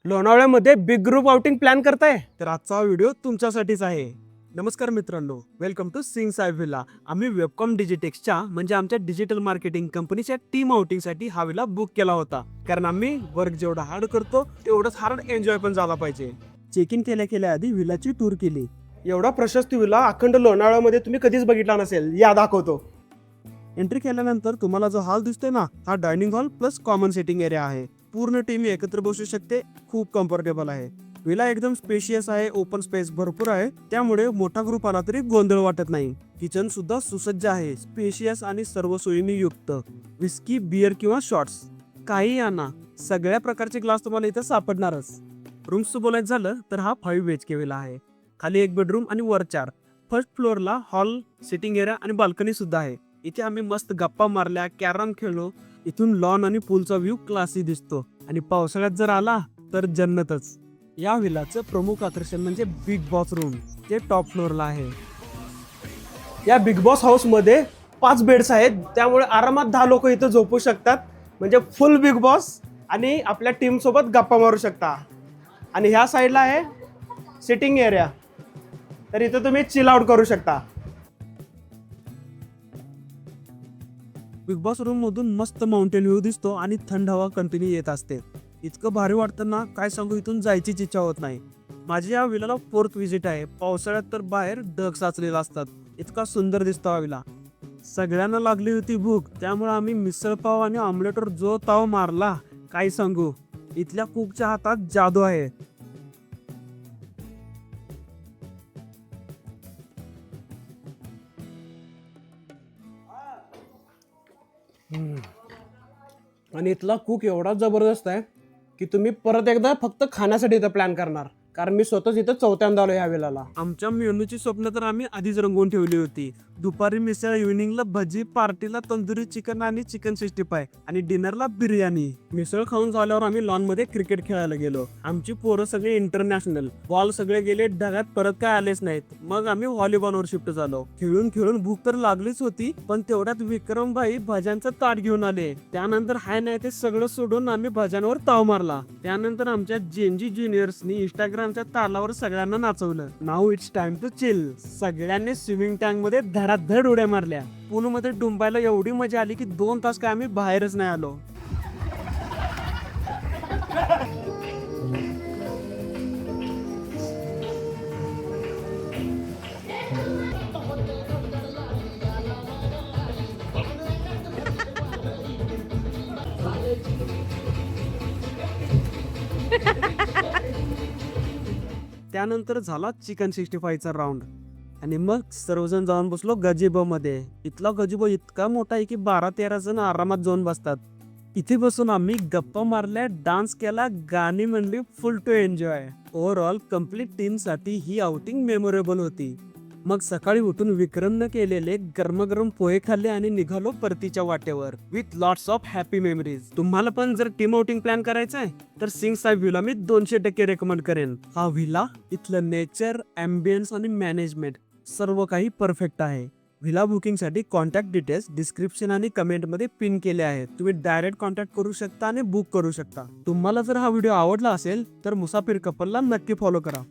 लोणावळ्यामध्ये big group outing plan करताय तर आजचा व्हिडिओ तुमच्यासाठीच आहे. नमस्कार मित्रांनो, welcome to Singh Sai villa. आम्ही वेबकॉम डिजिटेक्सच्या म्हणजे आमच्या डिजिटल मार्केटिंग कंपनीच्या टीम आउटिंगसाठी हा व्हिला बुक केला होता. कारण आम्ही वर्क जेवढा हार्ड करतो तेवढंच हार्ड एन्जॉय पण झाला पाहिजे. चेक इन केल्या आधी व्हिलाची टूर केली. एवढा प्रशस्त व्हिला अखंड लोणावळ्यामध्ये तुम्ही कधीच बघितला नसेल. या दाखवतो. एंट्री केल्यानंतर तुम्हाला जो हॉल दिसतोय ना, हा dining hall plus common sitting area आहे. पूर्ण टीम एकत्र बसू शकते. खूप कम्फर्टेबल आहे. विला एकदम स्पेशियस आहे. ओपन स्पेस भरपूर आहे, त्यामुळे मोठा ग्रुप आला तरी गोंधळ वाटत नाही. किचन सुद्धा सुसज्ज आहे. स्पेशियस आणि सर्व सोयींनी युक्त. विस्की, बियर किंवा शॉट्स काही आणा, सगळ्या प्रकारचे ग्लास तुम्हाला इथं सापडणारच. रूम्सचं बोलायचं झालं तर हा 5 BHK विला आहे. खाली 1 बेडरूम आणि वर 4. फर्स्ट फ्लोअरला हॉल, सिटिंग एरिया आणि बाल्कनी सुद्धा आहे. इथे आम्ही मस्त गप्पा मारल्या, कॅरम खेळलो. इथून लॉन आणि पूलचा व्ह्यू क्लासी दिसतो आणि पावसाळ्यात जर आला तर जन्नतच. या व्हिलाचं प्रमुख आकर्षण म्हणजे बिग बॉस रूम, जे टॉप फ्लोअरला आहे. या बिग बॉस हाऊस मध्ये 5 बेड्स आहेत, त्यामुळे आरामात 10 लोक इथं झोपू शकतात. म्हणजे फुल बिग बॉस आणि आपल्या टीम सोबत गप्पा मारू शकता. आणि ह्या साईडला आहे सिटिंग एरिया, तर इथं तुम्ही चिल आउट करू शकता. बिग बॉस रूम मधून मस्त माउंटेन व्ह्यू दिसतो आणि थंड हवा कंटिन्यू येत असते. इतकं भारी वाटतं ना, काय सांगू, इथून जायचीच इच्छा होत नाही. माझी या विलाला 4th विजिट आहे. पावसाळ्यात तर बाहेर ढग साचलेला असतात. इतका सुंदर दिसतो हा विला. सगळ्यांना लागली होती भूक, त्यामुळे आम्ही मिसळपाव आणि ऑमलेटवर जो ताव मारला, काय सांगू. इथल्या कुकच्या हातात जादू आहे. आणि इथला कुक एवढा जबरदस्त आहे की तुम्ही परत एकदा फक्त खाण्यासाठी इथं प्लॅन करणार. कारण मी स्वतःच इथं 4थ्यांदा आलो या वेळेला. आमच्या मेनूची स्वप्न तर आम्ही आधीच रंगवून ठेवली होती. दुपारी मिसळ, इव्हिनिंगला भजी, पार्टीला तंदुरी चिकन आणि चिकन 65 आणि डिनरला बिर्याणी. मिसळ खाऊन झाल्यावर आम्ही लॉन मध्ये क्रिकेट खेळायला गेलो. आमची पोरं सगळे इंटरनॅशनल. बॉल सगळे गेले ढगात, परत काय आलेच नाहीत. मग आम्ही व्हॉलीबॉलवर शिफ्ट झालो. खेळून खेळून भूक तर लागलीच होती, पण तेवढ्यात विक्रमभाई भज्यांचं ताट घेऊन आले. त्यानंतर हाय नाही ते सगळं सोडून आम्ही भज्यांवर ताव मारला. त्यानंतर आमच्या जेनजी ज्युनियर्सनी इंस्टाग्रामच्या तालावर सगळ्यांना नाचवलं. Now it's time to chill. सगळ्यांनी स्विमिंग टँक मध्ये धडाधड उड्या मारल्या. पूल मध्ये डुंबायला एवढी मजा आली की 2 तास काय आम्ही बाहेरच नाही आलो. त्यानंतर झाला चिकन 65चा राऊंड आणि मग सर्वजण जाऊन बसलो गजिबो मध्ये. इथला गजिबो इतका मोठा आहे की 12-13 जण आरामात जाऊन बसतात. इथे बसून आम्ही गप्पा मारल्या, डान्स केला, गाणी म्हणली, full to enjoy. Overall complete team साठी ही आउटिंग मेमोरेबल होती. मग सकाळी उठून विक्रमनं केलेले गरमागरम पोहे खाल्ले आणि निघालो परतीच्या वाटेवर with lots of happy memories. तुम्हाला पण जर टीम आउटिंग प्लॅन करायचं आहे तर सिंग साई व्हिला मी 200% रेकमेंड करेन. हा व्हिला, इथलं नेचर, अँबियन्स आणि मॅनेजमेंट सर्व काही परफेक्ट आहे. व्हिला बुकिंग साठी कॉन्टॅक्ट डिटेल्स डिस्क्रिप्शन आणि कमेंट मध्ये पिन केले आहेत. तुम्ही डायरेक्ट कॉन्टॅक्ट करू शकता आणि बुक करू शकता. तुम्हाला जर हा व्हिडिओ आवडला असेल तर मुसाफिर कपलला नक्की फॉलो करा.